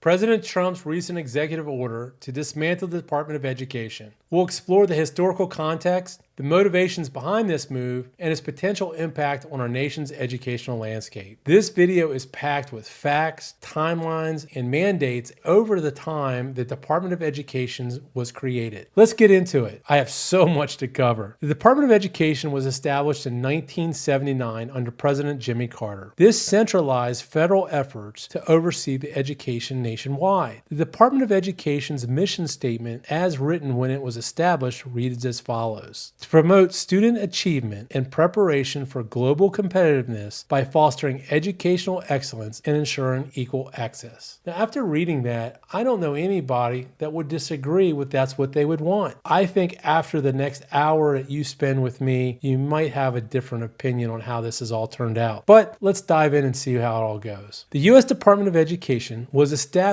President Trump's recent executive order to dismantle the Department of Education. We'll explore the historical context, the motivations behind this move, and its potential impact on our nation's educational landscape. This video is packed with facts, timelines, and mandates over the time the Department of Education was created. Let's get into it. I have so much to cover. The Department of Education was established in 1979 under President Jimmy Carter. This centralized federal efforts to oversee the education nationwide. The Department of Education's mission statement, as written when it was established, reads as follows: to promote student achievement and preparation for global competitiveness by fostering educational excellence and ensuring equal access. Now, after reading that, I don't know anybody that would disagree with that's what they would want. I think after the next hour that you spend with me, you might have a different opinion on how this has all turned out. But let's dive in and see how it all goes. The U.S. Department of Education was established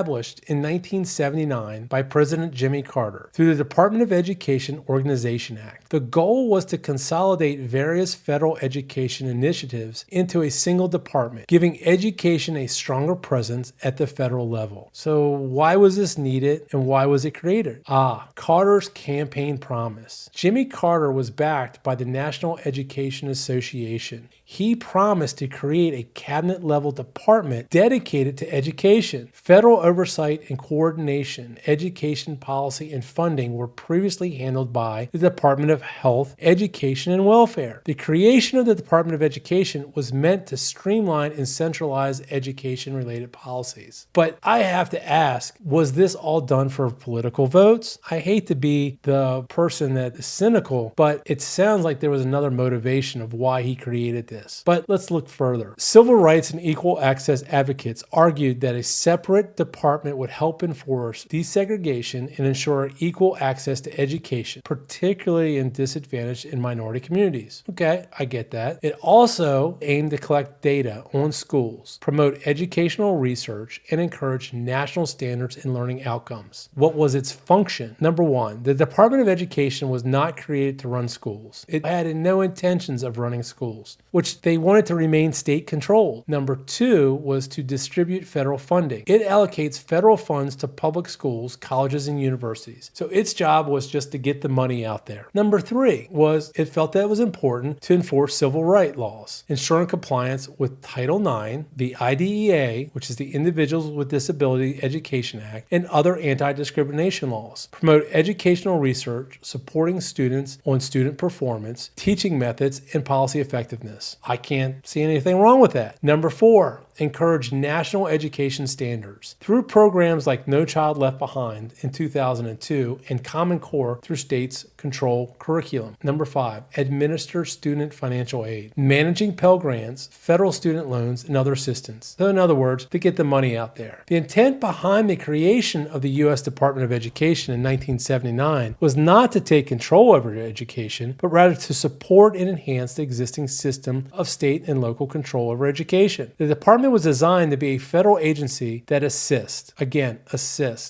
in 1979 by President Jimmy Carter through the Department of Education Organization Act. The goal was to consolidate various federal education initiatives into a single department, giving education a stronger presence at the federal level. So why was this needed and why was it created? Carter's campaign promise. Jimmy Carter was backed by the National Education Association. He promised to create a cabinet-level department dedicated to education. Federal oversight and coordination, education policy, and funding were previously handled by the Department of Health, Education, and Welfare. The creation of the Department of Education was meant to streamline and centralize education-related policies. But I have to ask, was this all done for political votes? I hate to be the person that is cynical, but it sounds like there was another motivation of why he created this. But let's look further. Civil rights and equal access advocates argued that a separate department would help enforce desegregation and ensure equal access to education, particularly in disadvantaged and minority communities. Okay, I get that. It also aimed to collect data on schools, promote educational research, and encourage national standards in learning outcomes. What was its function? Number one, the Department of Education was not created to run schools. It had no intentions of running schools, which they wanted to remain state controlled. Number two was to distribute federal funding. It allocates federal funds to public schools, colleges, and universities. So its job was just to get the money out there. Number three was it felt that it was important to enforce civil rights laws, ensuring compliance with Title IX, the IDEA, which is the Individuals with Disability Education Act, and other anti-discrimination laws, promote educational research, supporting students on student performance, teaching methods, and policy effectiveness. I can't see anything wrong with that. Number four, encourage national education standards through programs like No Child Left Behind in 2002 and Common Core through states control curriculum. Number five, administer student financial aid, managing Pell Grants, federal student loans, and other assistance. So in other words, to get the money out there. The intent behind the creation of the U.S. Department of Education in 1979 was not to take control over education, but rather to support and enhance the existing system of state and local control over education. The department was designed to be a federal agency that assists,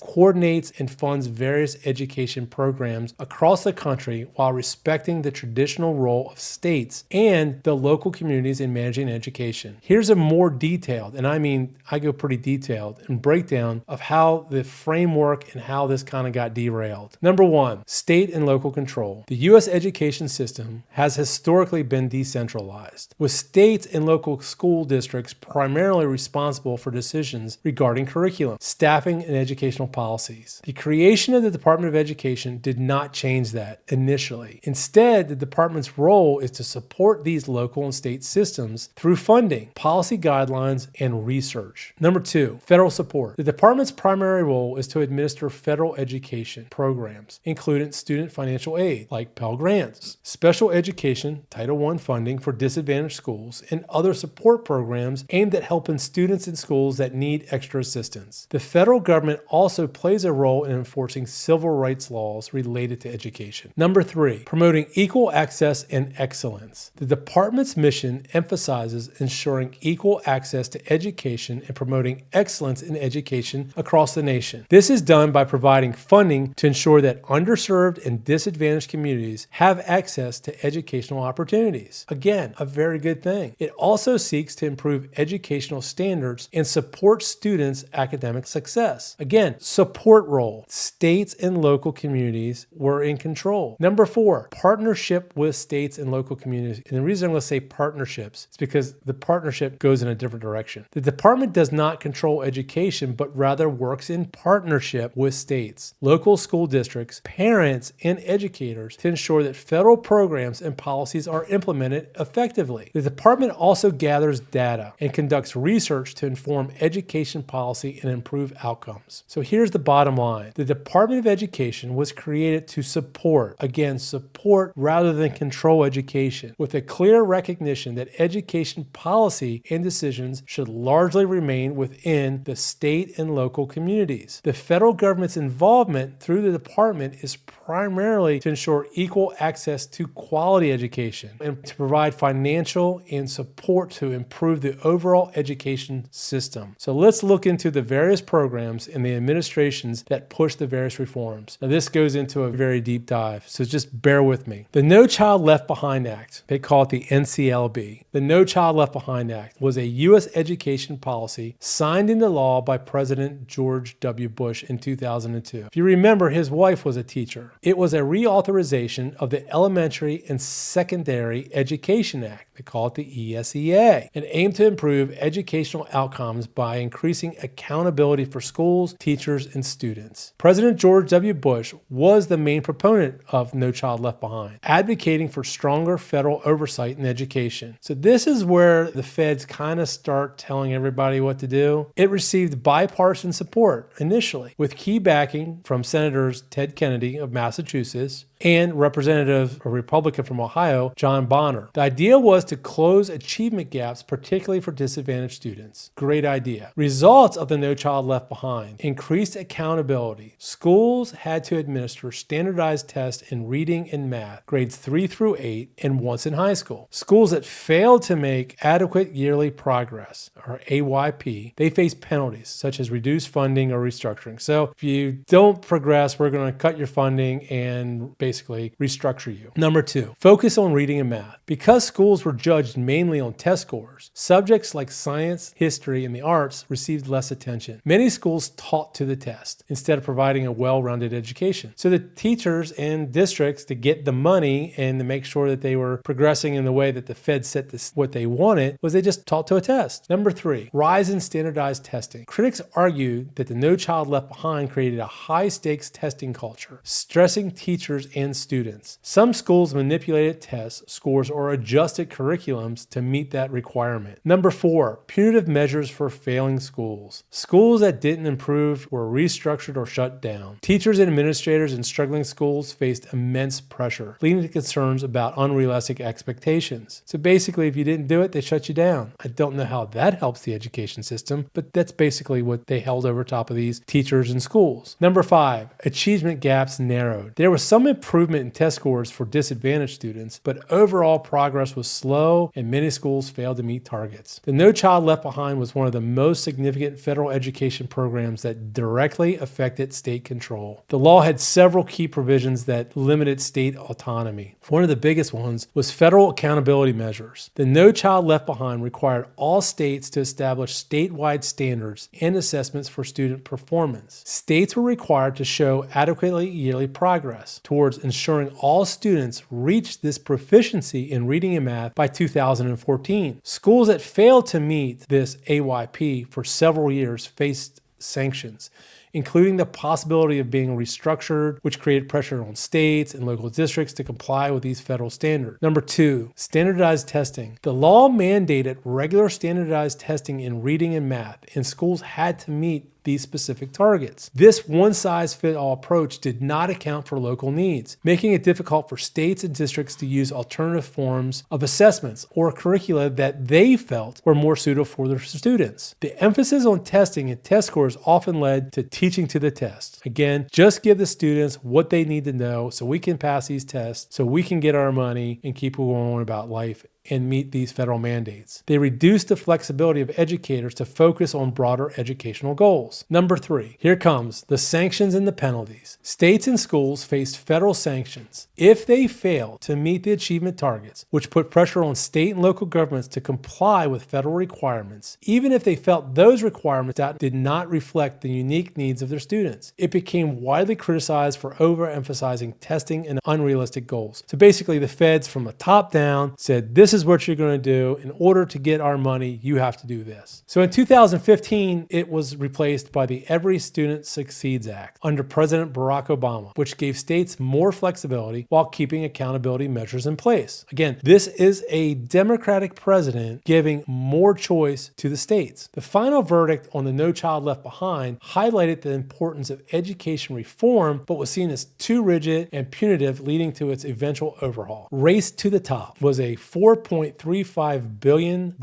coordinates, and funds various education programs across the country while respecting the traditional role of states and the local communities in managing education. Here's a more detailed, and I mean, I go pretty detailed, and breakdown of how the framework and how this kind of got derailed. Number one, state and local control. The U.S. education system has historically been decentralized, with states and local school districts primarily responsible for decisions regarding curriculum, staffing, and educational policies. The creation of the Department of Education did not change that initially. Instead, the department's role is to support these local and state systems through funding, policy guidelines, and research. Number two, federal support. The department's primary role is to administer federal education programs, including student financial aid, like Pell Grants, special education, Title I funding for disadvantaged schools, and other support programs aimed at helping students in schools that need extra assistance. The federal government also plays a role in enforcing civil rights laws related to education. Number three, promoting equal access and excellence. The department's mission emphasizes ensuring equal access to education and promoting excellence in education across the nation. This is done by providing funding to ensure that underserved and disadvantaged communities have access to educational opportunities. Again, a very good thing. It also seeks to improve educational standards and support students' academic success. Again, support role. States and local communities were in control. Number 4, partnership with states and local communities. And the reason I'm going to say partnerships is because the partnership goes in a different direction. The department does not control education, but rather works in partnership with states, local school districts, parents, and educators to ensure that federal programs and policies are implemented effectively. The department also gathers data and conducts research to inform education policy and improve outcomes. So here's the bottom line. The Department of Education was created to support, again, support rather than control education, with a clear recognition that education policy and decisions should largely remain within the state and local communities. The federal government's involvement through the department is primarily to ensure equal access to quality education and to provide financial and support to improve the overall education system. So let's look into the various programs and the administrations that push the various reforms. Now this goes into a very deep dive, so just bear with me. The No Child Left Behind Act, they call it the NCLB. The No Child Left Behind Act was a U.S. education policy signed into law by President George W. Bush in 2002. If you remember, his wife was a teacher. It was a reauthorization of the Elementary and Secondary Education Act. They call it the ESEA, and aimed to improve educational outcomes by increasing accountability for schools, teachers, and students. President George W. Bush was the main proponent of No Child Left Behind, advocating for stronger federal oversight in education. So this is where the feds kind of start telling everybody what to do. It received bipartisan support initially, with key backing from Senators Ted Kennedy of Massachusetts and Representative, a Republican from Ohio, John Bonner. The idea was to close achievement gaps, particularly for disadvantaged students. Great idea. Results of the No Child Left Behind: increased accountability. Schools had to administer standardized tests in reading and math, grades 3 through 8, and once in high school. Schools that failed to make adequate yearly progress, or AYP, they face penalties such as reduced funding or restructuring. So if you don't progress, we're going to cut your funding and basically restructure you. Number 2, focus on reading and math. Because schools were judged mainly on test scores, subjects like science, history, and the arts received less attention. Many schools taught to the test instead of providing a well-rounded education. So the teachers and districts, to get the money and to make sure that they were progressing in the way that the Fed set this, what they wanted, was they just taught to a test. Number 3, rise in standardized testing. Critics argue that the No Child Left Behind created a high-stakes testing culture, stressing teachers and students. Some schools manipulated test scores or adjusted curriculums to meet that requirement. Number 4, punitive measures for failing schools. Schools that didn't improve were restructured or shut down. Teachers and administrators in struggling schools faced immense pressure, leading to concerns about unrealistic expectations. So basically, if you didn't do it, they shut you down. I don't know how that helps the education system, but that's basically what they held over top of these teachers and schools. Number 5, achievement gaps narrowed. There was some improvement in test scores for disadvantaged students, but overall progress was slow and many schools failed to meet targets. The No Child Left Behind was one of the most significant federal education programs that directly affected state control. The law had several key provisions that limited state autonomy. One of the biggest ones was federal accountability measures. The No Child Left Behind required all states to establish statewide standards and assessments for student performance. States were required to show adequately yearly progress towards ensuring all students reached this proficiency in reading and math by 2014. Schools that failed to meet this AYP for several years faced sanctions, including the possibility of being restructured, which created pressure on states and local districts to comply with these federal standards. Number 2, standardized testing. The law mandated regular standardized testing in reading and math, and schools had to meet these specific targets. This one-size-fits-all approach did not account for local needs, making it difficult for states and districts to use alternative forms of assessments or curricula that they felt were more suitable for their students. The emphasis on testing and test scores often led to teaching to the test. Again, just give the students what they need to know so we can pass these tests, so we can get our money and keep going on about life and meet these federal mandates. They reduced the flexibility of educators to focus on broader educational goals. Number 3, here comes the sanctions and the penalties. States and schools faced federal sanctions if they failed to meet the achievement targets, which put pressure on state and local governments to comply with federal requirements, even if they felt those requirements did not reflect the unique needs of their students. It became widely criticized for overemphasizing testing and unrealistic goals. So basically, the feds from the top down said, this is what you're going to do. In order to get our money, you have to do this. So in 2015, it was replaced by the Every Student Succeeds Act under President Barack Obama, which gave states more flexibility while keeping accountability measures in place. Again, this is a Democratic president giving more choice to the states. The final verdict on the No Child Left Behind highlighted the importance of education reform, but was seen as too rigid and punitive, leading to its eventual overhaul. Race to the Top was a $4.35 billion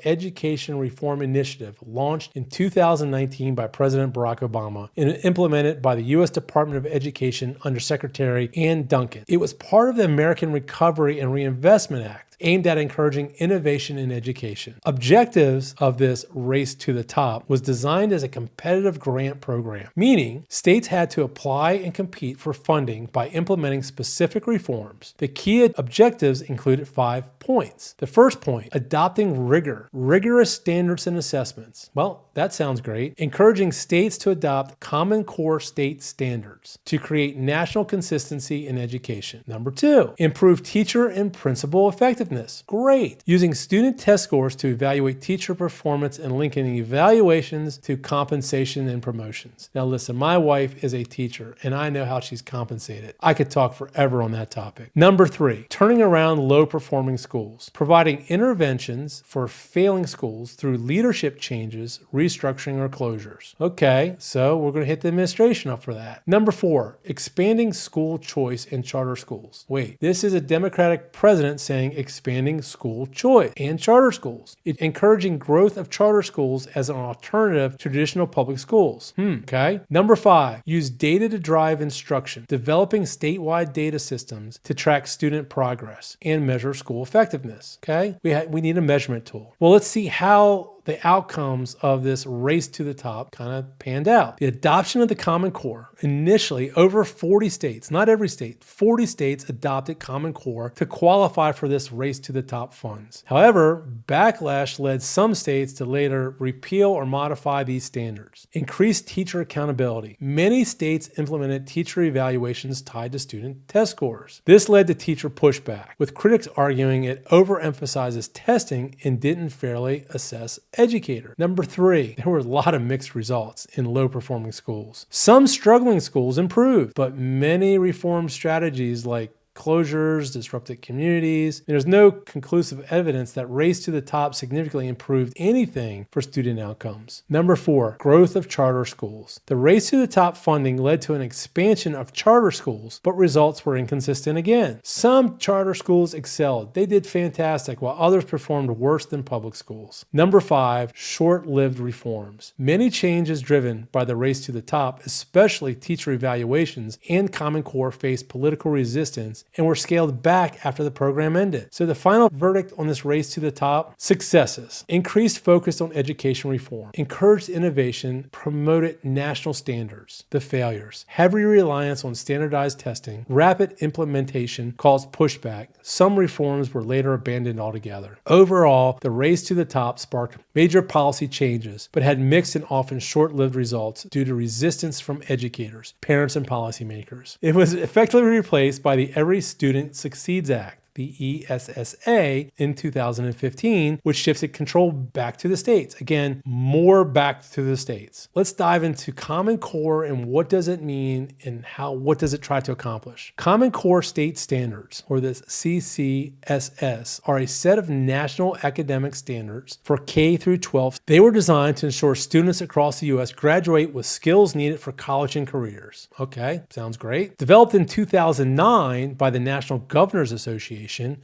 education reform initiative launched in 2019 by President Barack Obama and implemented by the U.S. Department of Education under Secretary Ann Duncan. It was part of the American Recovery and Reinvestment Act, aimed at encouraging innovation in education. Objectives of this Race to the Top was designed as a competitive grant program, meaning states had to apply and compete for funding by implementing specific reforms. The key objectives included 5 points. The first point, adopting rigorous standards and assessments. Well, that sounds great. Encouraging states to adopt Common Core state standards to create national consistency in education. Number 2, improve teacher and principal effectiveness. Great. Using student test scores to evaluate teacher performance and linking evaluations to compensation and promotions. Now listen, my wife is a teacher and I know how she's compensated. I could talk forever on that topic. Number 3, turning around low-performing schools. Providing interventions for failing schools through leadership changes, restructuring, or closures. Okay, so we're going to hit the administration up for that. Number 4, expanding school choice in charter schools. Wait, this is a Democratic president saying expanding school choice and charter schools. It's encouraging growth of charter schools as an alternative to traditional public schools. Okay. Number 5, use data to drive instruction. Developing statewide data systems to track student progress and measure school effectiveness. Okay. We need a measurement tool. Well, let's see how the outcomes of this Race to the Top kind of panned out. The adoption of the Common Core. Initially, over 40 states, not every state, 40 states adopted Common Core to qualify for this Race to the Top funds. However, backlash led some states to later repeal or modify these standards. Increased teacher accountability. Many states implemented teacher evaluations tied to student test scores. This led to teacher pushback, with critics arguing it overemphasizes testing and didn't fairly assess educator. Number 3, there were a lot of mixed results in low-performing schools. Some struggling schools improved, but many reform strategies like closures, disrupted communities. There's no conclusive evidence that Race to the Top significantly improved anything for student outcomes. Number 4, growth of charter schools. The Race to the Top funding led to an expansion of charter schools, but results were inconsistent again. Some charter schools excelled. They did fantastic, while others performed worse than public schools. Number 5, short-lived reforms. Many changes driven by the Race to the Top, especially teacher evaluations and Common Core, faced political resistance and were scaled back after the program ended. So the final verdict on this Race to the Top: successes. Increased focus on education reform. Encouraged innovation. Promoted national standards. The failures: heavy reliance on standardized testing. Rapid implementation caused pushback. Some reforms were later abandoned altogether. Overall, the Race to the Top sparked major policy changes, but had mixed and often short-lived results due to resistance from educators, parents, and policymakers. It was effectively replaced by the Every Student Succeeds Act, the ESSA, in 2015, which shifted control back to the states. Again, more back to the states. Let's dive into Common Core and what does it mean and what does it try to accomplish. Common Core State Standards, or the CCSS, are a set of national academic standards for K through 12. They were designed to ensure students across the U.S. graduate with skills needed for college and careers. Okay, sounds great. Developed in 2009 by the National Governors Association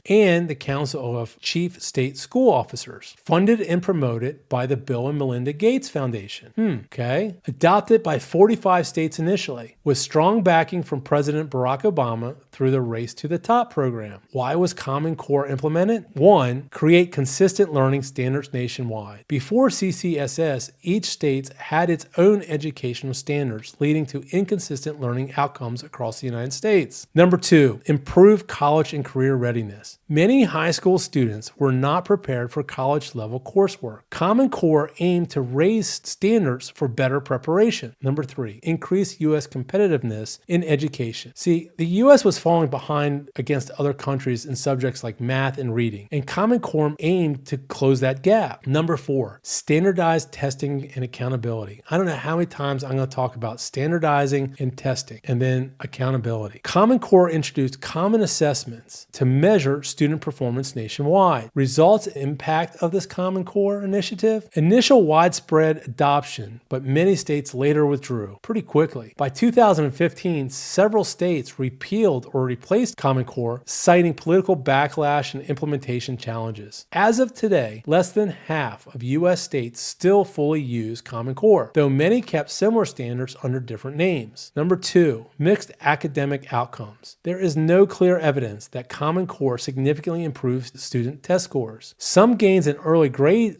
and the Council of Chief State School Officers, funded and promoted by the Bill and Melinda Gates Foundation. Adopted by 45 states initially, with strong backing from President Barack Obama through the Race to the Top program. Why was Common Core implemented? 1. Create consistent learning standards nationwide. Before CCSS, each state had its own educational standards, leading to inconsistent learning outcomes across the United States. Number 2. Improve college and career readiness. Many high school students were not prepared for college-level coursework. Common Core aimed to raise standards for better preparation. Number 3. Increase U.S. competitiveness in education. See, the U.S. was falling behind against other countries in subjects like math and reading, and Common Core aimed to close that gap. Number 4. Standardized testing and accountability. I don't know how many times I'm going to talk about standardizing and testing, and then accountability. Common Core introduced common assessments to measure student performance nationwide. Results and impact of this Common Core initiative? Initial widespread adoption, but many states later withdrew pretty quickly. By 2015, several states repealed or replaced Common Core, citing political backlash and implementation challenges. As of today, less than half of U.S. states still fully use Common Core, though many kept similar standards under different names. Number 2, mixed academic outcomes. There is no clear evidence that Common Core significantly improves student test scores. Some gains in early grade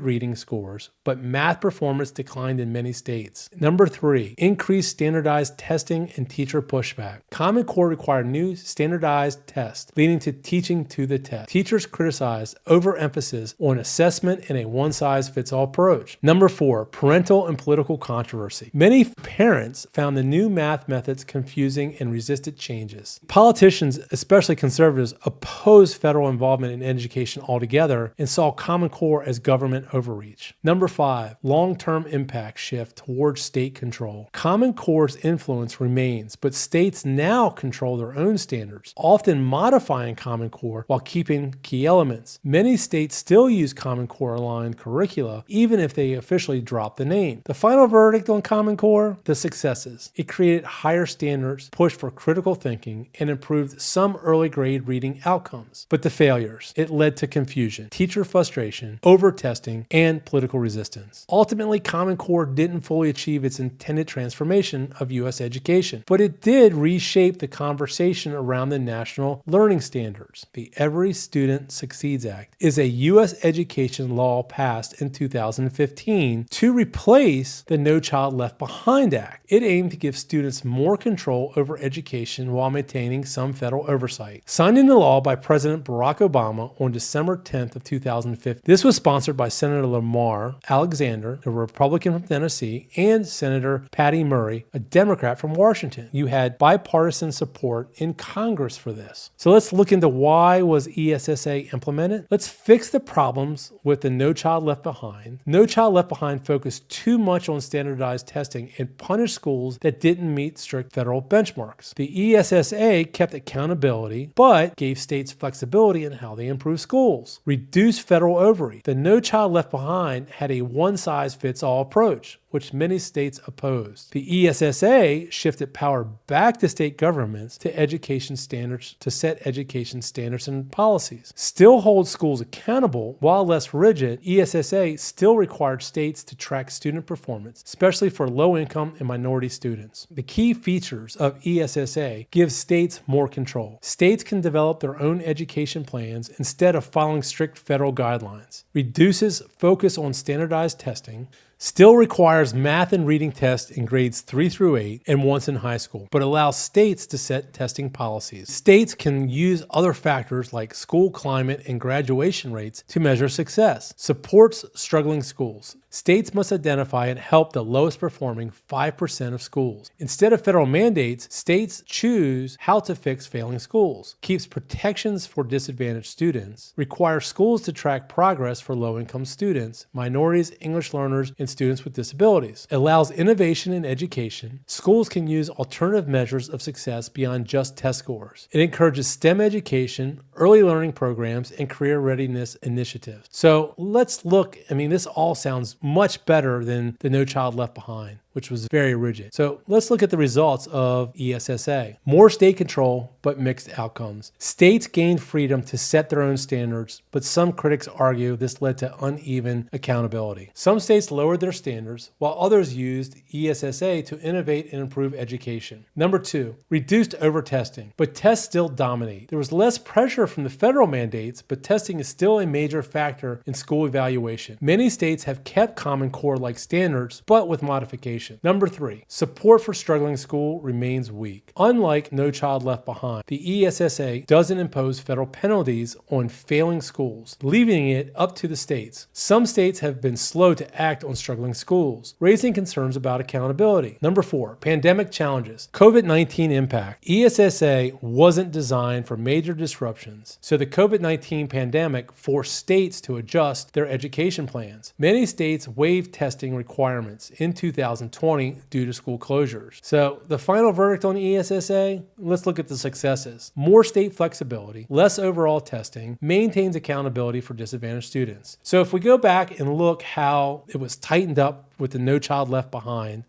reading scores, but math performance declined in many states. Number 3, increased standardized testing and teacher pushback. Common Core required new standardized tests, leading to teaching to the test. Teachers criticized overemphasis on assessment and a one-size-fits-all approach. Number 4, parental and political controversy. Many parents found the new math methods confusing and resisted changes. Politicians, especially conservatives, opposed federal involvement in education altogether and saw Common Core as government overreach. Number 5, long-term impact shift towards state control. Common Core's influence remains, but states now control their own standards, often modifying Common Core while keeping key elements. Many states still use Common Core aligned curricula, even if they officially drop the name. The final verdict on Common Core? The successes. It created higher standards, pushed for critical thinking, and improved some early grade reading outcomes. But the failures? It led to confusion, teacher frustration, over-testing, and political resistance. Ultimately, Common Core didn't fully achieve its intended transformation of U.S. education, but it did reshape the conversation around the national learning standards. The Every Student Succeeds Act is a U.S. education law passed in 2015 to replace the No Child Left Behind Act. It aimed to give students more control over education while maintaining some federal oversight. Signed into law by President Barack Obama on December 10th of 2015. This was sponsored by Senator Lamar Alexander, a Republican from Tennessee, and Senator Patty Murray, a Democrat from Washington. You had bipartisan support in Congress for this. So let's look into why was ESSA implemented. Let's fix the problems with the No Child Left Behind. No Child Left Behind focused too much on standardized testing and punished schools that didn't meet strict federal benchmarks. The ESSA kept accountability, but gave states flexibility in how they improve schools. Reduced federal overreach. The No Child Left Behind had a one-size-fits-all approach, which many states opposed. The ESSA shifted power back to state governments to education standards to set education standards and policies. Still hold schools accountable, while less rigid, ESSA still required states to track student performance, especially for low-income and minority students. The key features of ESSA give states more control. States can develop their own education plans instead of following strict federal guidelines. Reduces focus on standardized testing. Still requires math and reading tests in grades 3 through 8 and once in high school, but allows states to set testing policies. States can use other factors like school climate and graduation rates to measure success. Supports struggling schools. States must identify and help the lowest performing 5% of schools. Instead of federal mandates, states choose how to fix failing schools. Keeps protections for disadvantaged students. Requires schools to track progress for low-income students, minorities, English learners, and students with disabilities. Allows innovation in education. Schools can use alternative measures of success beyond just test scores. It encourages STEM education, early learning programs, and career readiness initiatives. So let's look, this all sounds much better than the No Child Left Behind. which was very rigid. So let's look at the results of ESSA. More state control, but mixed outcomes. States gained freedom to set their own standards, but some critics argue this led to uneven accountability. Some states lowered their standards, while others used ESSA to innovate and improve education. Number 2, reduced over-testing, but tests still dominate. There was less pressure from the federal mandates, but testing is still a major factor in school evaluation. Many states have kept Common Core-like standards, but with modification. Number 3, support for struggling school remains weak. Unlike No Child Left Behind, the ESSA doesn't impose federal penalties on failing schools, leaving it up to the states. Some states have been slow to act on struggling schools, raising concerns about accountability. Number 4, pandemic challenges. COVID-19 impact. ESSA wasn't designed for major disruptions, so the COVID-19 pandemic forced states to adjust their education plans. Many states waived testing requirements in 2020 due to school closures. So the final verdict on ESSA, let's look at the successes. More state flexibility, less overall testing, maintains accountability for disadvantaged students. So if we go back and look how it was tightened up with the No Child Left Behind,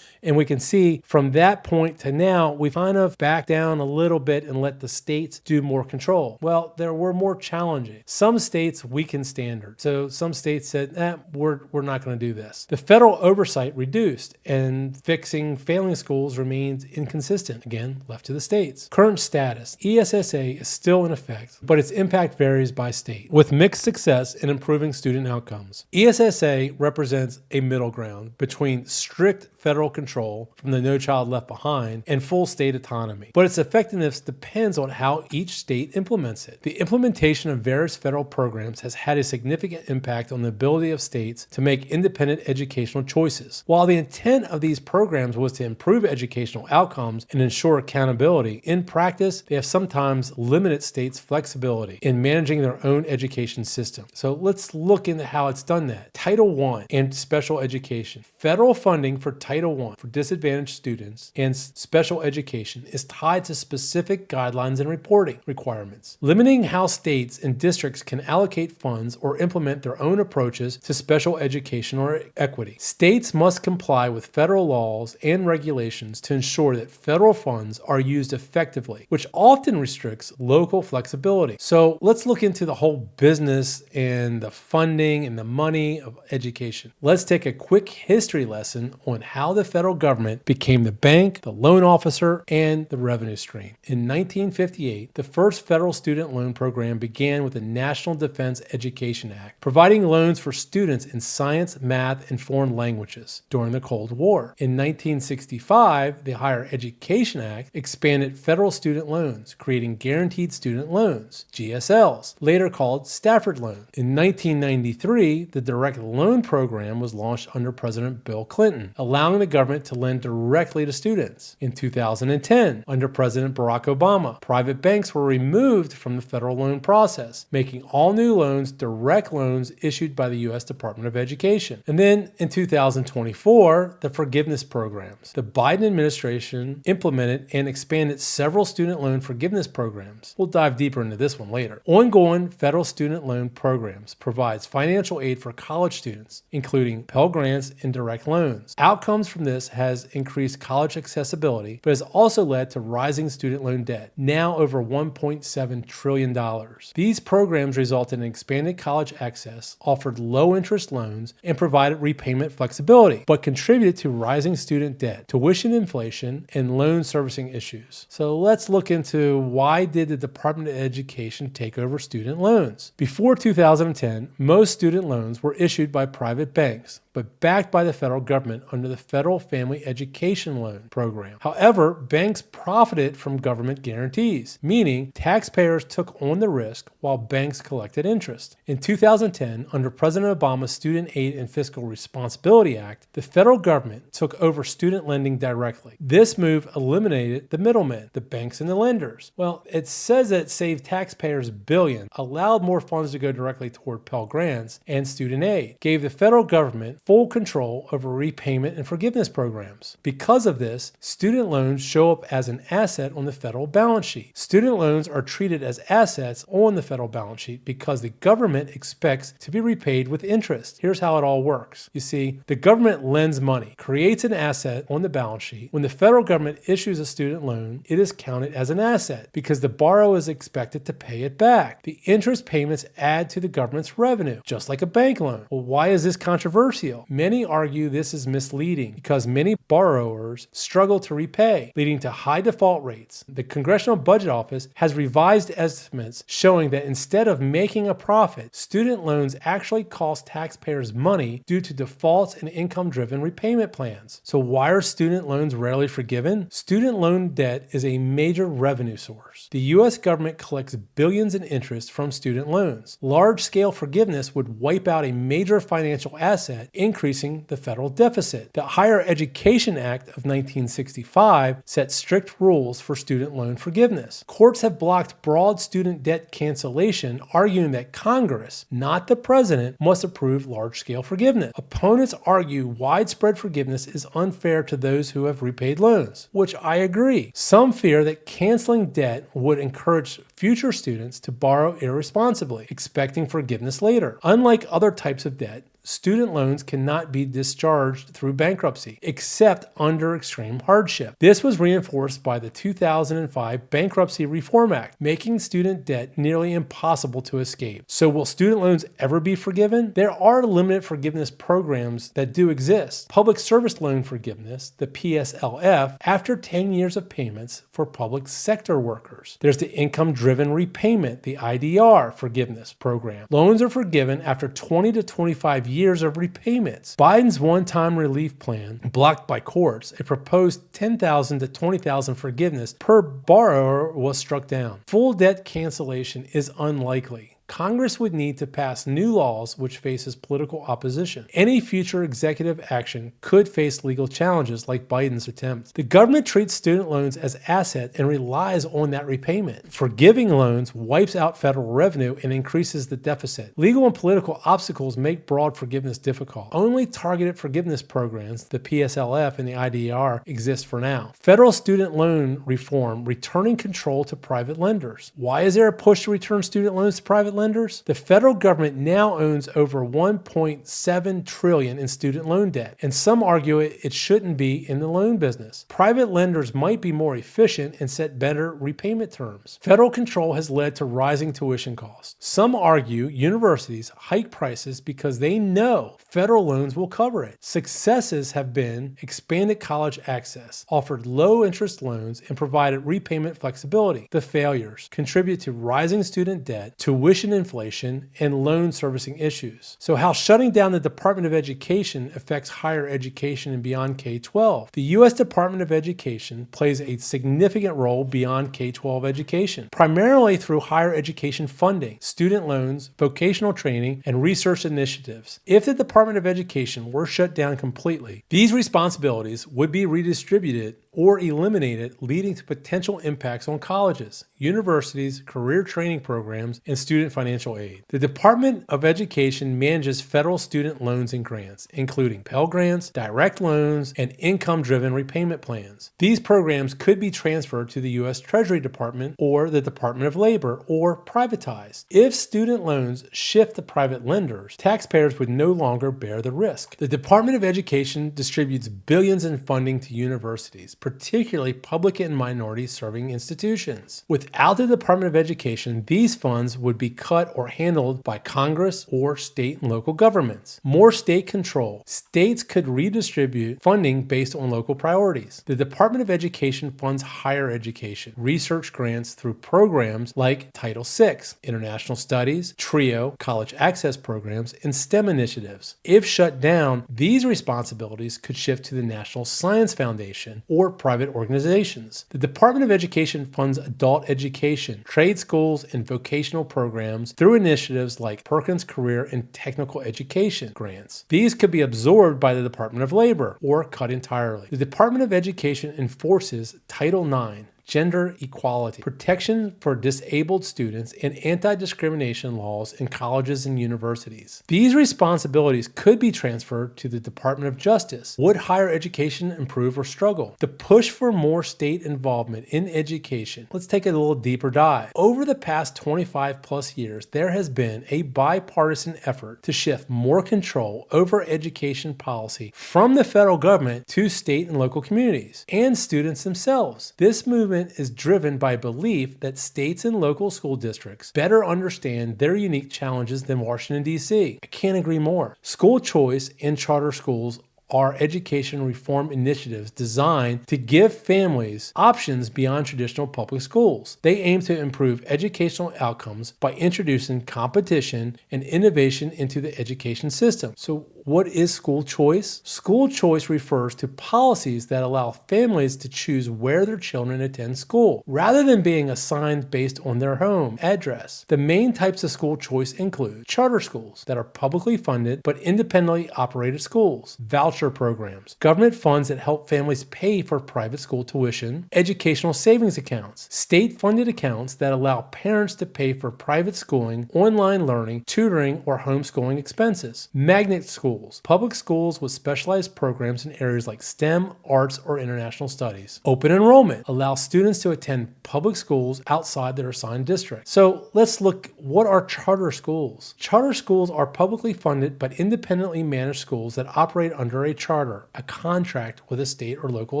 and we can see from that point to now, we kind of back down a little bit and let the states do more control. Well, there were more challenges. Some states weakened standards. So some states said, we're not going to do this. The federal oversight reduced, and fixing failing schools remains inconsistent. Again, left to the states. Current status. ESSA is still in effect, but its impact varies by state, with mixed success in improving student outcomes. ESSA represents a middle ground between strict federal control from the No Child Left Behind and full state autonomy. But its effectiveness depends on how each state implements it. The implementation of various federal programs has had a significant impact on the ability of states to make independent educational choices. While the intent of these programs was to improve educational outcomes and ensure accountability, in practice, they have sometimes limited states' flexibility in managing their own education system. So let's look into how it's done that. Title I and special education. Federal funding for Title I for disadvantaged students and special education is tied to specific guidelines and reporting requirements, limiting how states and districts can allocate funds or implement their own approaches to special education or equity. States must comply with federal laws and regulations to ensure that federal funds are used effectively, which often restricts local flexibility. So let's look into the whole business and the funding and the money of education. Let's take a quick history lesson on how the federal government became the bank, the loan officer, and the revenue stream. In 1958, the first federal student loan program began with the National Defense Education Act, providing loans for students in science, math, and foreign languages during the Cold War. In 1965, the Higher Education Act expanded federal student loans, creating guaranteed student loans, GSLs, later called Stafford Loan. In 1993, the Direct Loan Program was launched under President Bill Clinton, allowing the government to lend directly to students. In 2010, under President Barack Obama, private banks were removed from the federal loan process, making all new loans direct loans issued by the U.S. Department of Education. And then in 2024, the forgiveness programs. The Biden administration implemented and expanded several student loan forgiveness programs. We'll dive deeper into this one later. Ongoing federal student loan programs provides financial aid for college students, including Pell Grants and direct loans. Outcomes from this has increased college accessibility, but has also led to rising student loan debt, now over $1.7 trillion. These programs resulted in expanded college access, offered low-interest loans, and provided repayment flexibility, but contributed to rising student debt, tuition inflation, and loan servicing issues. So let's look into why did the Department of Education take over student loans? Before 2010, most student loans were issued by private banks, but backed by the federal government under the Federal Family Education Loan Program. However, banks profited from government guarantees, meaning taxpayers took on the risk while banks collected interest. In 2010, under President Obama's Student Aid and Fiscal Responsibility Act, the federal government took over student lending directly. This move eliminated the middlemen, the banks and the lenders. Well, it says that it saved taxpayers billions, allowed more funds to go directly toward Pell Grants and student aid, gave the federal government full control over repayment and forgiveness programs. Because of this, student loans show up as an asset on the federal balance sheet. Student loans are treated as assets on the federal balance sheet because the government expects to be repaid with interest. Here's how it all works. You see, the government lends money, creates an asset on the balance sheet. When the federal government issues a student loan, it is counted as an asset because the borrower is expected to pay it back. The interest payments add to the government's revenue, just like a bank loan. Well, why is this controversial? Many argue this is misleading because many borrowers struggle to repay, leading to high default rates. The Congressional Budget Office has revised estimates showing that instead of making a profit, student loans actually cost taxpayers money due to defaults and income-driven repayment plans. So why are student loans rarely forgiven? Student loan debt is a major revenue source. The U.S. government collects billions in interest from student loans. Large-scale forgiveness would wipe out a major financial asset, increasing the federal deficit. The Higher Education Act of 1965 set strict rules for student loan forgiveness. Courts have blocked broad student debt cancellation, arguing that Congress, not the president, must approve large-scale forgiveness. Opponents argue widespread forgiveness is unfair to those who have repaid loans, which I agree. Some fear that canceling debt would encourage future students to borrow irresponsibly, expecting forgiveness later. Unlike other types of debt, student loans cannot be discharged through bankruptcy, except under extreme hardship. This was reinforced by the 2005 Bankruptcy Reform Act, making student debt nearly impossible to escape. So will student loans ever be forgiven? There are limited forgiveness programs that do exist. Public Service Loan Forgiveness, the PSLF, after 10 years of payments for public sector workers. There's the Income-Driven Repayment, the IDR forgiveness program. Loans are forgiven after 20 to 25 years of repayments. Biden's one-time relief plan, blocked by courts, a proposed $10,000 to $20,000 forgiveness per borrower, was struck down. Full debt cancellation is unlikely. Congress would need to pass new laws which faces political opposition. Any future executive action could face legal challenges like Biden's attempt. The government treats student loans as assets and relies on that repayment. Forgiving loans wipes out federal revenue and increases the deficit. Legal and political obstacles make broad forgiveness difficult. Only targeted forgiveness programs, the PSLF and the IDR, exist for now. Federal student loan reform, returning control to private lenders. Why is there a push to return student loans to private lenders? The federal government now owns over $1.7 trillion in student loan debt, and some argue it shouldn't be in the loan business. Private lenders might be more efficient and set better repayment terms. Federal control has led to rising tuition costs. Some argue universities hike prices because they know federal loans will cover it. Successes have been expanded college access, offered low-interest loans, and provided repayment flexibility. The failures contribute to rising student debt, tuition inflation, and loan servicing issues. So how shutting down the Department of Education affects higher education and beyond K-12? The U.S. Department of Education plays a significant role beyond K-12 education, primarily through higher education funding, student loans, vocational training, and research initiatives. If the Department of Education were shut down completely, these responsibilities would be redistributed or eliminated, leading to potential impacts on colleges, universities, career training programs, and student financial aid. The Department of Education manages federal student loans and grants, including Pell Grants, direct loans, and income-driven repayment plans. These programs could be transferred to the U.S. Treasury Department or the Department of Labor, or privatized. If student loans shift to private lenders, taxpayers would no longer bear the risk. The Department of Education distributes billions in funding to universities, particularly public and minority-serving institutions. Without the Department of Education, these funds would be cut or handled by Congress or state and local governments. More state control. States could redistribute funding based on local priorities. The Department of Education funds higher education, research grants through programs like Title VI, International Studies, TRIO, college access programs, and STEM initiatives. If shut down, these responsibilities could shift to the National Science Foundation or private organizations. The Department of Education funds adult education, trade schools, and vocational programs through initiatives like Perkins Career and Technical Education grants. These could be absorbed by the Department of Labor or cut entirely. The Department of Education enforces Title IX, gender equality, protection for disabled students, and anti-discrimination laws in colleges and universities. These responsibilities could be transferred to the Department of Justice. Would higher education improve or struggle? The push for more state involvement in education. Let's take a little deeper dive. Over the past 25 plus years, there has been a bipartisan effort to shift more control over education policy from the federal government to state and local communities and students themselves. This movement is driven by belief that states and local school districts better understand their unique challenges than Washington, D.C. I can't agree more. School choice and charter schools are education reform initiatives designed to give families options beyond traditional public schools. They aim to improve educational outcomes by introducing competition and innovation into the education system. So what is school choice? School choice refers to policies that allow families to choose where their children attend school, rather than being assigned based on their home address. The main types of school choice include charter schools that are publicly funded but independently operated schools, voucher programs, government funds that help families pay for private school tuition, educational savings accounts, state-funded accounts that allow parents to pay for private schooling, online learning, tutoring, or homeschooling expenses, magnet schools, public schools with specialized programs in areas like STEM, arts, or international studies. Open enrollment allows students to attend public schools outside their assigned district. So let's look, what are charter schools? Charter schools are publicly funded but independently managed schools that operate under a charter, a contract with a state or local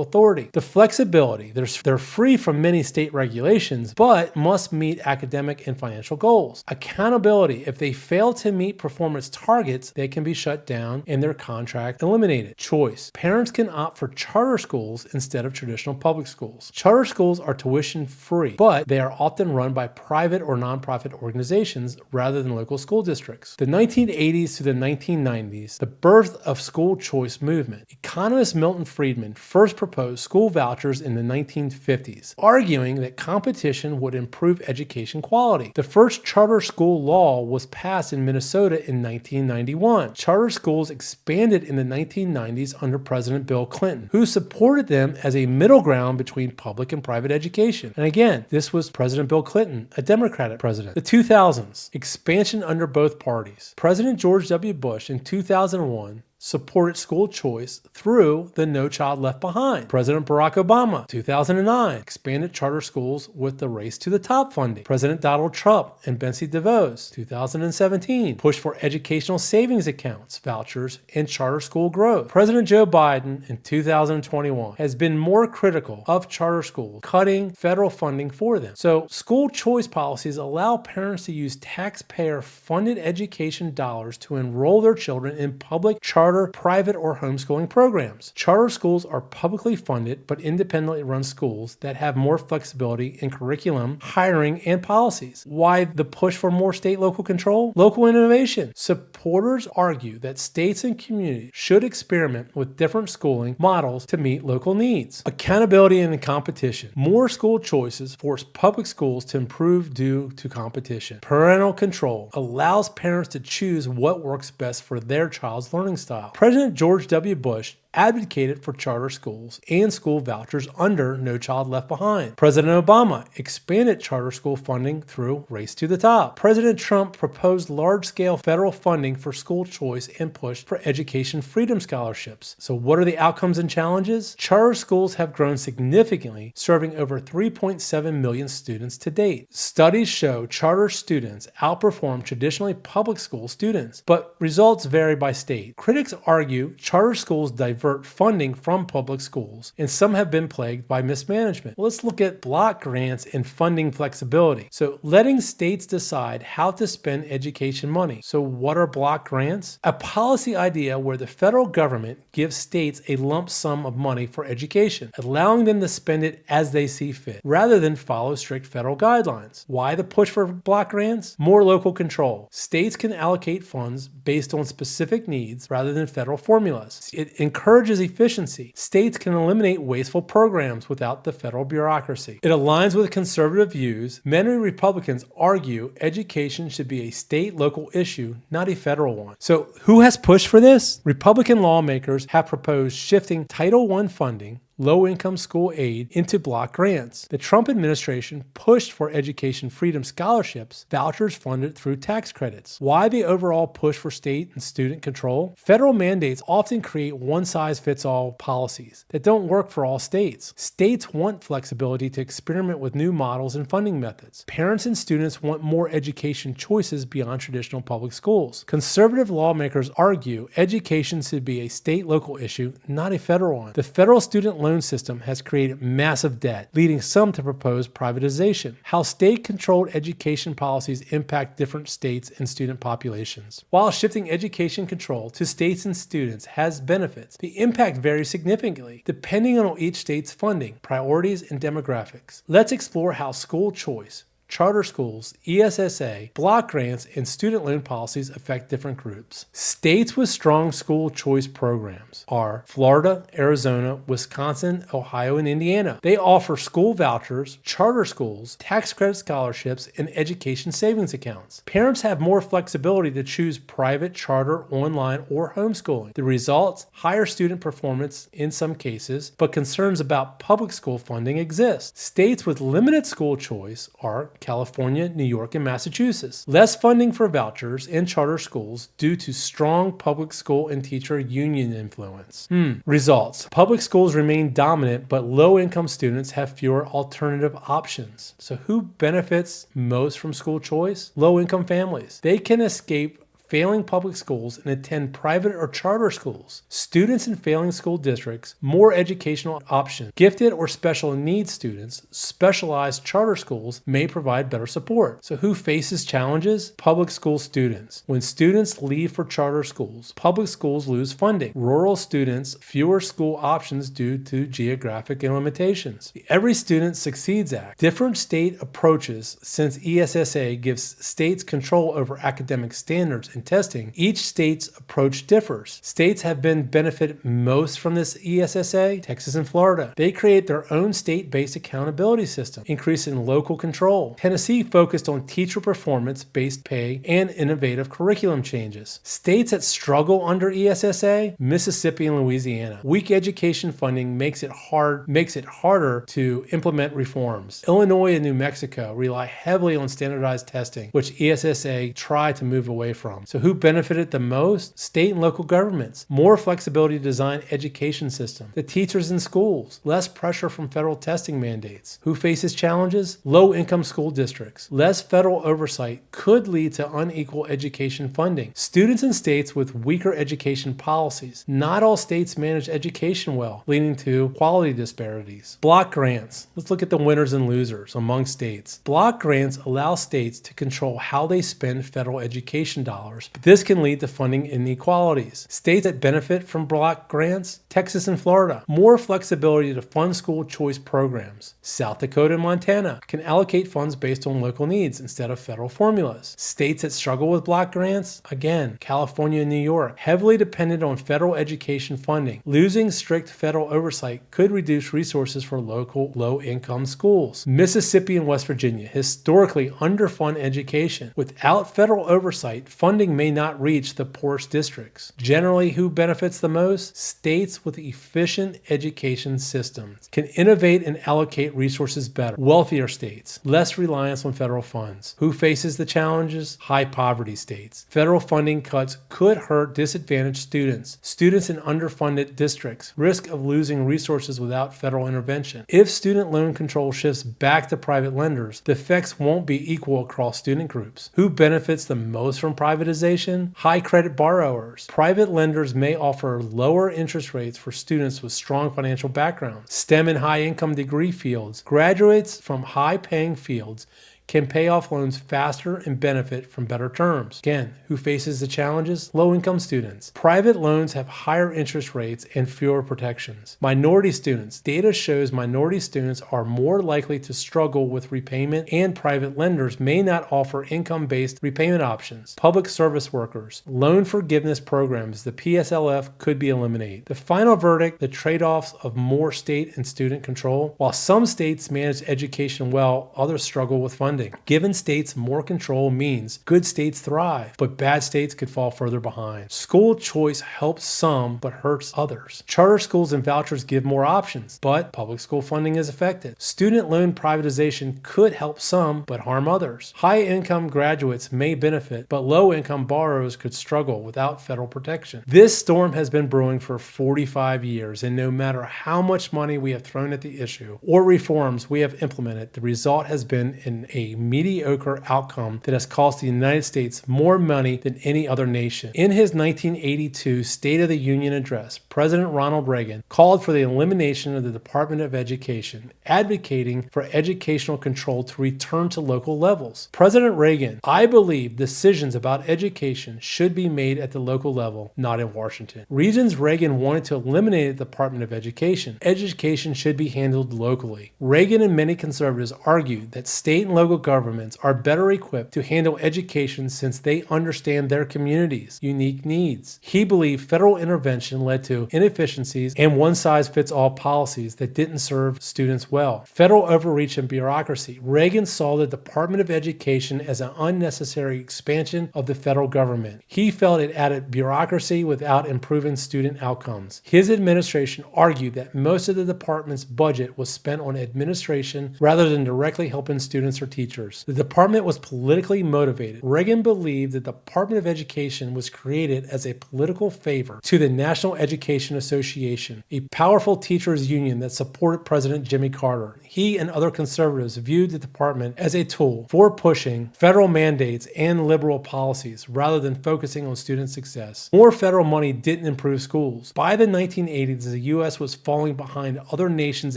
authority. The flexibility, they're free from many state regulations, but must meet academic and financial goals. Accountability, if they fail to meet performance targets, they can be shut down and their contract eliminated. Choice, parents can opt for charter schools instead of traditional public schools. Charter schools are tuition free, but they are often run by private or nonprofit organizations rather than local school districts. The 1980s to the 1990s, the birth of school choice movement. Economist Milton Friedman first proposed school vouchers in the 1950s, arguing that competition would improve education quality. The first charter school law was passed in Minnesota in 1991. Charter schools expanded in the 1990s under President Bill Clinton, who supported them as a middle ground between public and private education. And again, this was President Bill Clinton, a Democratic president. The 2000s, expansion under both parties. President George W. Bush in 2001 supported school choice through the No Child Left Behind. President Barack Obama, 2009, expanded charter schools with the Race to the Top funding. President Donald Trump and Betsy DeVos, 2017, pushed for educational savings accounts, vouchers, and charter school growth. President Joe Biden in 2021 has been more critical of charter schools, cutting federal funding for them. So school choice policies allow parents to use taxpayer-funded education dollars to enroll their children in public charter, private, or homeschooling programs. Charter schools are publicly funded but independently run schools that have more flexibility in curriculum, hiring, and policies. Why the push for more state-local control? Local innovation. Supporters argue that states and communities should experiment with different schooling models to meet local needs. Accountability and competition. More school choices force public schools to improve due to competition. Parental control allows parents to choose what works best for their child's learning style. President George W. Bush advocated for charter schools and school vouchers under No Child Left Behind. President Obama expanded charter school funding through Race to the Top. President Trump proposed large-scale federal funding for school choice and pushed for education freedom scholarships. So what are the outcomes and challenges? Charter schools have grown significantly, serving over 3.7 million students to date. Studies show charter students outperform traditionally public school students, but results vary by state. Critics argue charter schools divert funding from public schools, and some have been plagued by mismanagement. Let's look at block grants and funding flexibility. So letting states decide how to spend education money. So what are block grants? A policy idea where the federal government gives states a lump sum of money for education, allowing them to spend it as they see fit, rather than follow strict federal guidelines. Why the push for block grants? More local control. States can allocate funds based on specific needs rather than federal formulas. It encourages efficiency. States can eliminate wasteful programs without the federal bureaucracy. It aligns with conservative views. Many Republicans argue education should be a state-local issue, not a federal one. So who has pushed for this? Republican lawmakers have proposed shifting Title I funding, low-income school aid into block grants. The Trump administration pushed for education freedom scholarships, vouchers funded through tax credits. Why the overall push for state and student control? Federal mandates often create one-size-fits-all policies that don't work for all states. States want flexibility to experiment with new models and funding methods. Parents and students want more education choices beyond traditional public schools. Conservative lawmakers argue education should be a state-local issue, not a federal one. The federal student loan system has created massive debt, leading some to propose privatization. How state-controlled education policies impact different states and student populations. While shifting education control to states and students has benefits, the impact varies significantly depending on each state's funding, priorities, and demographics. Let's explore how school choice, charter schools, ESSA, block grants, and student loan policies affect different groups. States with strong school choice programs are Florida, Arizona, Wisconsin, Ohio, and Indiana. They offer school vouchers, charter schools, tax credit scholarships, and education savings accounts. Parents have more flexibility to choose private, charter, online, or homeschooling. The results, higher student performance in some cases, but concerns about public school funding exist. States with limited school choice are California, New York, and Massachusetts. Less funding for vouchers and charter schools due to strong public school and teacher union influence. Results. Public schools remain dominant, but low-income students have fewer alternative options. So who benefits most from school choice? Low-income families. They can escape failing public schools and attend private or charter schools. Students in failing school districts, more educational options. Gifted or special needs students, specialized charter schools may provide better support. So who faces challenges? Public school students. When students leave for charter schools, public schools lose funding. Rural students, fewer school options due to geographic limitations. The Every Student Succeeds Act. Different state approaches since ESSA gives states control over academic standards and testing. Each state's approach differs. States have been benefited most from this ESSA, Texas and Florida. They create their own state-based accountability system, increasing local control. Tennessee focused on teacher performance-based pay and innovative curriculum changes. States that struggle under ESSA, Mississippi and Louisiana. Weak education funding makes it harder to implement reforms. Illinois and New Mexico rely heavily on standardized testing, which ESSA tried to move away from. So who benefited the most? State and local governments. More flexibility to design education system. The teachers in schools. Less pressure from federal testing mandates. Who faces challenges? Low-income school districts. Less federal oversight could lead to unequal education funding. Students in states with weaker education policies. Not all states manage education well, leading to quality disparities. Block grants. Let's look at the winners and losers among states. Block grants allow states to control how they spend federal education dollars, but this can lead to funding inequalities. States that benefit from block grants, Texas and Florida, more flexibility to fund school choice programs. South Dakota and Montana can allocate funds based on local needs instead of federal formulas. States that struggle with block grants, again, California and New York, heavily dependent on federal education funding. Losing strict federal oversight could reduce resources for local low-income schools. Mississippi and West Virginia historically underfund education. Without federal oversight, funding may not reach the poorest districts. Generally, who benefits the most? States with efficient education systems can innovate and allocate resources better. Wealthier states, less reliance on federal funds. Who faces the challenges? High poverty states. Federal funding cuts could hurt disadvantaged students. Students in underfunded districts risk of losing resources without federal intervention. If student loan control shifts back to private lenders, the effects won't be equal across student groups. Who benefits the most from privatization? High credit borrowers. Private lenders may offer lower interest rates for students with strong financial backgrounds. STEM and high income degree fields. Graduates from high paying fields can pay off loans faster and benefit from better terms. Again, who faces the challenges? Low-income students. Private loans have higher interest rates and fewer protections. Minority students. Data shows minority students are more likely to struggle with repayment, and private lenders may not offer income-based repayment options. Public service workers. Loan forgiveness programs, the PSLF, could be eliminated. The final verdict, the trade-offs of more state and student control. While some states manage education well, others struggle with funding. funding. Giving states more control means good states thrive, but bad states could fall further behind. School choice helps some, but hurts others. Charter schools and vouchers give more options, but public school funding is affected. Student loan privatization could help some, but harm others. High-income graduates may benefit, but low-income borrowers could struggle without federal protection. This storm has been brewing for 45 years, and no matter how much money we have thrown at the issue or reforms we have implemented, the result has been a mediocre outcome that has cost the United States more money than any other nation. In his 1982 State of the Union address, President Ronald Reagan called for the elimination of the Department of Education, advocating for educational control to return to local levels. President Reagan, I believe decisions about education should be made at the local level, not in Washington. Reasons Reagan wanted to eliminate the Department of Education. Education should be handled locally. Reagan and many conservatives argued that state and local governments are better equipped to handle education since they understand their communities' unique needs. He believed federal intervention led to inefficiencies and one-size-fits-all policies that didn't serve students well. Federal overreach and bureaucracy. Reagan saw the Department of Education as an unnecessary expansion of the federal government. He felt it added bureaucracy without improving student outcomes. His administration argued that most of the department's budget was spent on administration rather than directly helping students or teachers. The department was politically motivated. Reagan believed the Department of Education was created as a political favor to the National Education Association, a powerful teachers union that supported President Jimmy Carter. He and other conservatives viewed the department as a tool for pushing federal mandates and liberal policies rather than focusing on student success. More federal money didn't improve schools. By the 1980s, the U.S. was falling behind other nations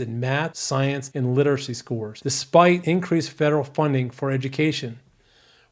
in math, science, and literacy scores, despite increased federal funding for education.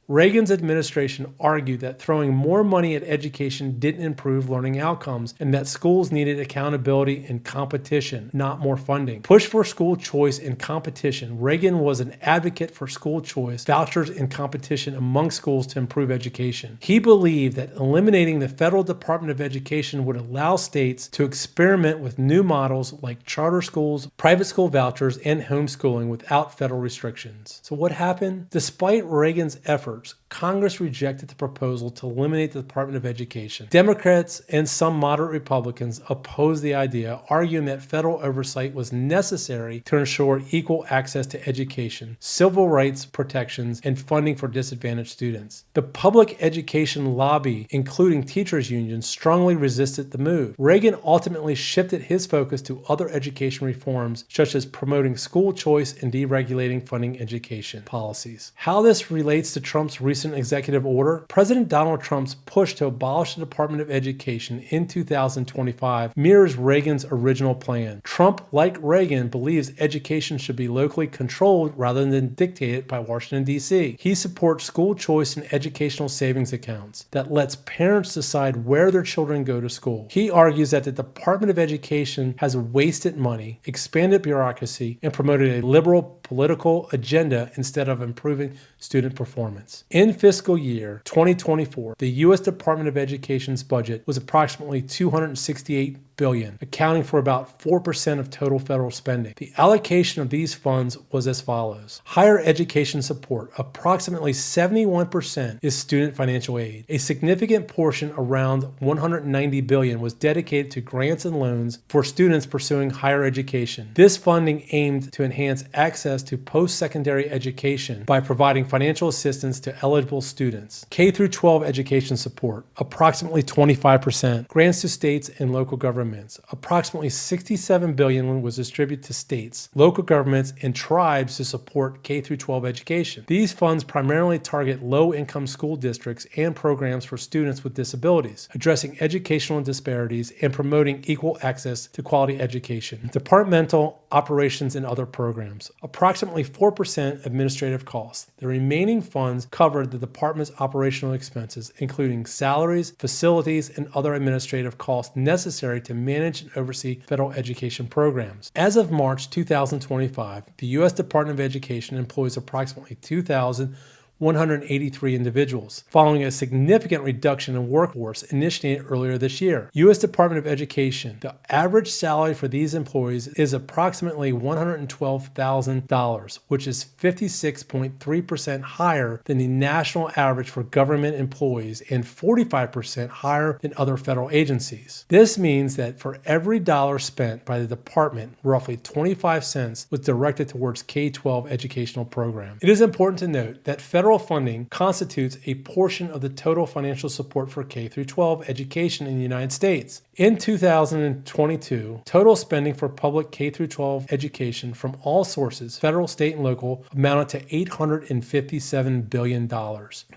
Reagan's administration argued that throwing more money at education didn't improve learning outcomes and that schools needed accountability and competition, not more funding. Push for school choice and competition. Reagan was an advocate for school choice, vouchers, and competition among schools to improve education. He believed that eliminating the federal Department of Education would allow states to experiment with new models like charter schools, private school vouchers, and homeschooling without federal restrictions. So what happened? Despite Reagan's efforts, Congress rejected the proposal to eliminate the Department of Education. Democrats and some moderate Republicans opposed the idea, arguing that federal oversight was necessary to ensure equal access to education, civil rights protections, and funding for disadvantaged students. The public education lobby, including teachers' unions, strongly resisted the move. Reagan ultimately shifted his focus to other education reforms, such as promoting school choice and deregulating funding education policies. How this relates to Trump's recent executive order, President Donald Trump's push to abolish the Department of Education in 2025 mirrors Reagan's original plan. Trump, like Reagan, believes education should be locally controlled rather than dictated by Washington, D.C. He supports school choice and educational savings accounts that lets parents decide where their children go to school. He argues that the Department of Education has wasted money, expanded bureaucracy, and promoted a liberal political agenda instead of improving student performance. In fiscal year 2024, the U.S. Department of Education's budget was approximately $268 billion, accounting for about 4% of total federal spending. The allocation of these funds was as follows. Higher education support, approximately 71% is student financial aid. A significant portion, around $190 billion, was dedicated to grants and loans for students pursuing higher education. This funding aimed to enhance access to post-secondary education by providing financial assistance to eligible students. K-12 education support, approximately 25%. Grants to states and local governments, approximately $67 billion was distributed to states, local governments, and tribes to support K-12 education. These funds primarily target low-income school districts and programs for students with disabilities, addressing educational disparities and promoting equal access to quality education. Departmental operations and other programs, approximately 4% administrative costs. The remaining funds covered the department's operational expenses, including salaries, facilities, and other administrative costs necessary to manage and oversee federal education programs. As of March 2025, the U.S. Department of Education employs approximately 2,000 183 individuals, following a significant reduction in workforce initiated earlier this year. U.S. Department of Education, the average salary for these employees is approximately $112,000, which is 56.3% higher than the national average for government employees and 45% higher than other federal agencies. This means that for every dollar spent by the department, roughly 25 cents was directed towards K-12 educational programs. It is important to note that federal funding constitutes a portion of the total financial support for K-12 education in the United States. In 2022, total spending for public K-12 education from all sources, federal, state, and local, amounted to $857 billion.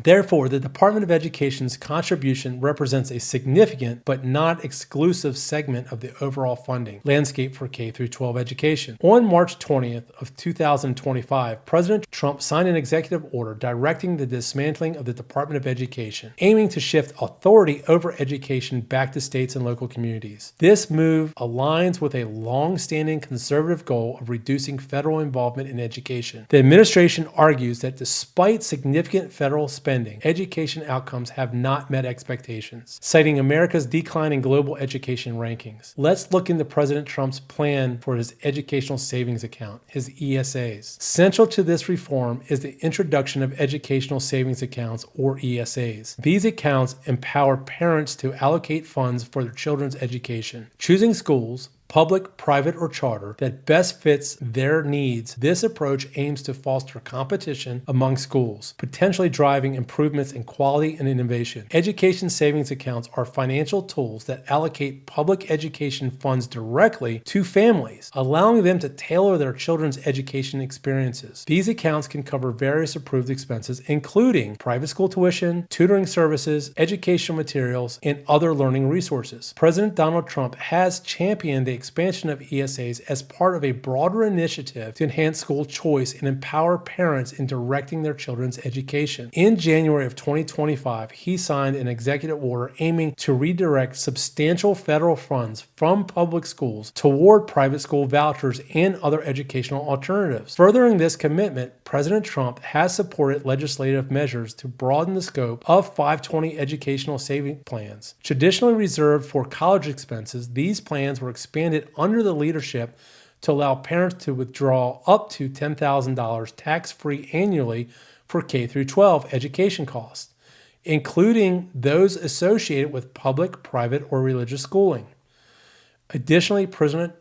Therefore, the Department of Education's contribution represents a significant but not exclusive segment of the overall funding landscape for K-12 education. On March 20th of 2025, President Trump signed an executive order directing the dismantling of the Department of Education, aiming to shift authority over education back to states and local communities. This move aligns with a long-standing conservative goal of reducing federal involvement in education. The administration argues that despite significant federal spending, education outcomes have not met expectations, citing America's decline in global education rankings. Let's look into President Trump's plan for his educational savings account, his ESAs. Central to this reform is the introduction of educational savings accounts, or ESAs. These accounts empower parents to allocate funds for their children's education, choosing schools, public, private, or charter, that best fits their needs. This approach aims to foster competition among schools, potentially driving improvements in quality and innovation. Education savings accounts are financial tools that allocate public education funds directly to families, allowing them to tailor their children's education experiences. These accounts can cover various approved expenses, including private school tuition, tutoring services, educational materials, and other learning resources. President Donald Trump has championed the expansion of ESAs as part of a broader initiative to enhance school choice and empower parents in directing their children's education. In January of 2025, he signed an executive order aiming to redirect substantial federal funds from public schools toward private school vouchers and other educational alternatives. Furthering this commitment, President Trump has supported legislative measures to broaden the scope of 520 educational savings plans. Traditionally reserved for college expenses, these plans were expanded under the leadership to allow parents to withdraw up to $10,000 tax-free annually for K-12 education costs, including those associated with public, private, or religious schooling. Additionally, President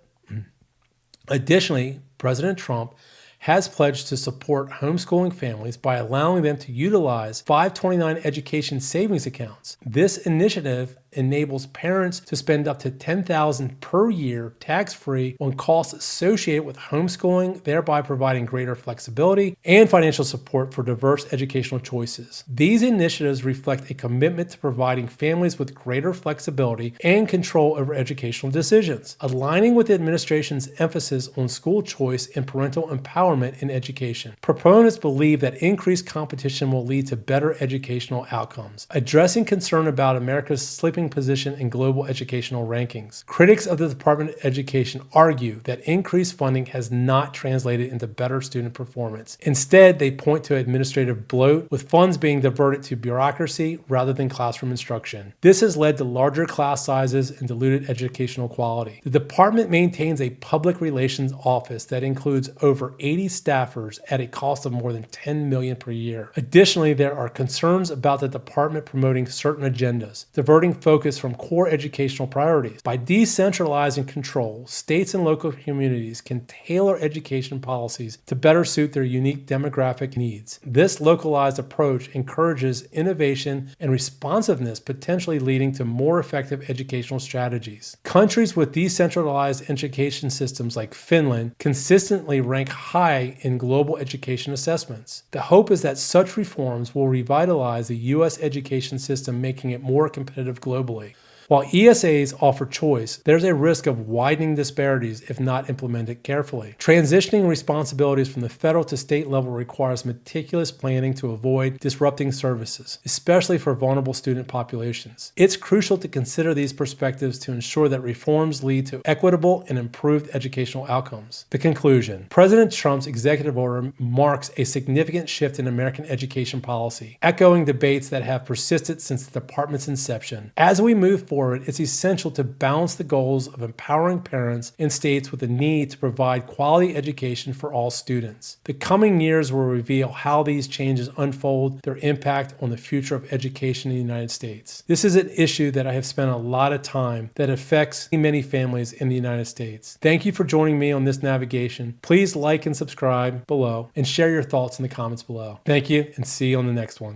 Trump has pledged to support homeschooling families by allowing them to utilize 529 education savings accounts. This initiative enables parents to spend up to $10,000 per year tax-free on costs associated with homeschooling, thereby providing greater flexibility and financial support for diverse educational choices. These initiatives reflect a commitment to providing families with greater flexibility and control over educational decisions, aligning with the administration's emphasis on school choice and parental empowerment in education. Proponents believe that increased competition will lead to better educational outcomes, addressing concern about America's slipping position in global educational rankings. Critics of the Department of Education argue that increased funding has not translated into better student performance. Instead, they point to administrative bloat, with funds being diverted to bureaucracy rather than classroom instruction. This has led to larger class sizes and diluted educational quality. The department maintains a public relations office that includes over 80 staffers at a cost of more than $10 million per year. Additionally, there are concerns about the department promoting certain agendas, diverting focus from core educational priorities. By decentralizing control, states and local communities can tailor education policies to better suit their unique demographic needs. This localized approach encourages innovation and responsiveness, potentially leading to more effective educational strategies. Countries with decentralized education systems like Finland consistently rank high in global education assessments. The hope is that such reforms will revitalize the U.S. education system, making it more competitive globally. While ESAs offer choice, there's a risk of widening disparities if not implemented carefully. Transitioning responsibilities from the federal to state level requires meticulous planning to avoid disrupting services, especially for vulnerable student populations. It's crucial to consider these perspectives to ensure that reforms lead to equitable and improved educational outcomes. The conclusion: President Trump's executive order marks a significant shift in American education policy, echoing debates that have persisted since the department's inception. As we move forward, it's essential to balance the goals of empowering parents and states with the need to provide quality education for all students. The coming years will reveal how these changes unfold, their impact on the future of education in the United States. This is an issue that I have spent a lot of time that affects many families in the United States. Thank you for joining me on this navigation. Please like and subscribe below and share your thoughts in the comments below. Thank you, and see you on the next one.